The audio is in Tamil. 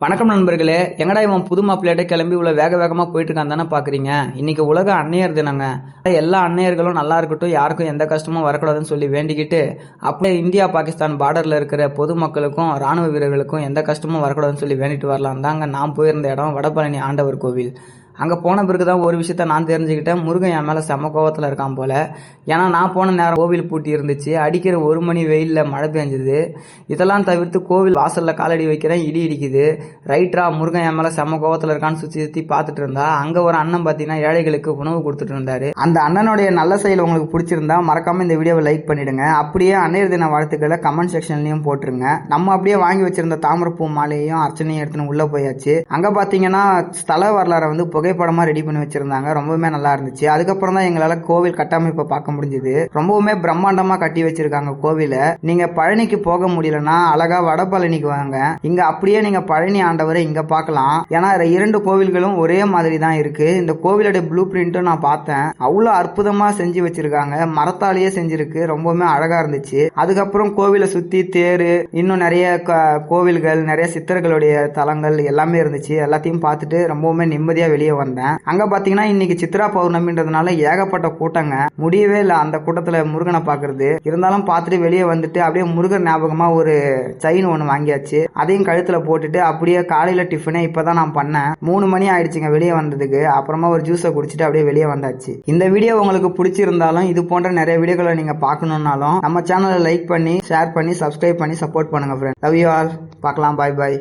வணக்கம் நண்பர்களே. எங்கடா இவன் புது மாப்பிள்ளையிட்ட கிளம்பி உள்ள வேக வேகமா போயிட்டு இருக்கான் தானே பாக்குறீங்க. இன்னைக்கு உலக அன்னையர் தினங்க. எல்லா அன்னையர்களும் நல்லா இருக்கட்டும், யாருக்கும் எந்த கஷ்டமும் வரக்கூடாதுன்னு சொல்லி வேண்டிக்கிட்டு, அப்படியே இந்தியா பாகிஸ்தான் பார்டர்ல இருக்கிற பொதுமக்களுக்கும் ராணுவ வீரர்களுக்கும் எந்த கஷ்டமும் வரக்கூடாதுன்னு சொல்லி வேண்டிட்டு வரலாம் தாங்க நான் போயிருந்த இடம் வடபழனி ஆண்டவர் கோவில். அங்கே போன பிறகு தான் ஒரு விஷயத்த நான் தெரிஞ்சுக்கிட்டேன். முருகன் என் மேலே செம்ம கோவத்தில் இருக்கான் போல. ஏன்னா நான் போன நேரம் கோவில் பூட்டி இருந்துச்சு. அடிக்கிற 1 மணி வெயிலில் மழை பெஞ்சுது. இதெல்லாம் தவிர்த்து கோவில் வாசலில் காலடி வைக்கிறேன், இடி இடிக்குது. ரைட்ரா, முருகன் என் மேலே செம்ம கோவத்தில் இருக்கான்னு சுற்றி சுற்றி பார்த்துட்டு இருந்தா அங்கே ஒரு அண்ணன் பார்த்தீங்கன்னா ஏழைகளுக்கு உணவு கொடுத்துட்டு இருந்தாரு. அந்த அண்ணனுடைய நல்ல செயல் உங்களுக்கு பிடிச்சிருந்தா மறக்காம இந்த வீடியோவை லைக் பண்ணிடுங்க. அப்படியே அன்னையர் தின வாழ்த்துக்களை கமெண்ட் செக்ஷன்லையும் போட்டுருங்க. நம்ம அப்படியே வாங்கி வச்சிருந்த தாமரப்பூ மாலையையும் அர்ச்சனையும் எடுத்துன்னு உள்ள போயாச்சு. அங்கே பார்த்தீங்கன்னா ஸ்தல வரலாறை வந்து புகைப்படமா ரெடி பண்ணி வச்சிருந்தாங்க. ரொம்பவுமே நல்லா இருந்துச்சு. அதுக்கப்புறம் தான் எங்களால கோவில் கட்டமைப்பை பார்க்க முடிஞ்சது. ரொம்பவுமே பிரம்மாண்டமா கட்டி வச்சிருக்காங்க கோவில. நீங்க பழனிக்கு போக முடியலன்னா அழகா வடபழனிக்கு வாங்க. இங்க அப்படியே நீங்க பழனி ஆண்டவரை இங்க பார்க்கலாம். ஏன்னா 2 கோவில்களும் ஒரே மாதிரி தான் இருக்கு. இந்த கோவிலோட ப்ளூ பிரிண்ட்டும் நான் பார்த்தேன். அவ்வளவு அற்புதமா செஞ்சு வச்சிருக்காங்க. மரத்தாலேயே செஞ்சிருக்கு. ரொம்பவுமே அழகா இருந்துச்சு. அதுக்கப்புறம் கோவிலை சுத்தி தேரு, இன்னும் நிறைய கோவில்கள், நிறைய சித்தர்களுடைய தலங்கள் எல்லாமே இருந்துச்சு. எல்லாத்தையும் பார்த்துட்டு ரொம்பவுமே நிம்மதியா வெளியே வந்தேன். அங்க பாத்தீங்கன்னா இன்னைக்கு சித்ரா பௌர்ணமின்றதுனால ஏகப்பட்ட கூட்டங்க. முடியவே இல்லை அந்த கூட்டத்துல முருகனை பாக்குறது. இருந்தாலும் பார்த்துட்டு வெளியே வந்துட்டு அப்படியே முருகன் ஞாபகமா ஒரு செயின் ஒன்று வாங்கியாச்சு. அதையும் கழுத்துல போட்டுட்டு அப்படியே காலையில டிஃபனே இப்பதான் நான் பண்ணேன். 3 மணி ஆயிடுச்சுங்க வெளியே வந்ததுக்கு. அப்புறமா ஒரு ஜூஸை குடிச்சிட்டு அப்படியே வெளியே வந்தாச்சு. இந்த வீடியோ உங்களுக்கு பிடிச்சிருந்தாலும் இது போன்ற நிறைய வீடியோக்களை நீங்க பார்க்கணும்னாலும் நம்ம சேனலை லைக் பண்ணி ஷேர் பண்ணி சப்ஸ்கிரைப் பண்ணி சப்போர்ட் பண்ணுங்க ஃப்ரெண்ட். Love you all. பார்க்கலாம். பாய் பாய்.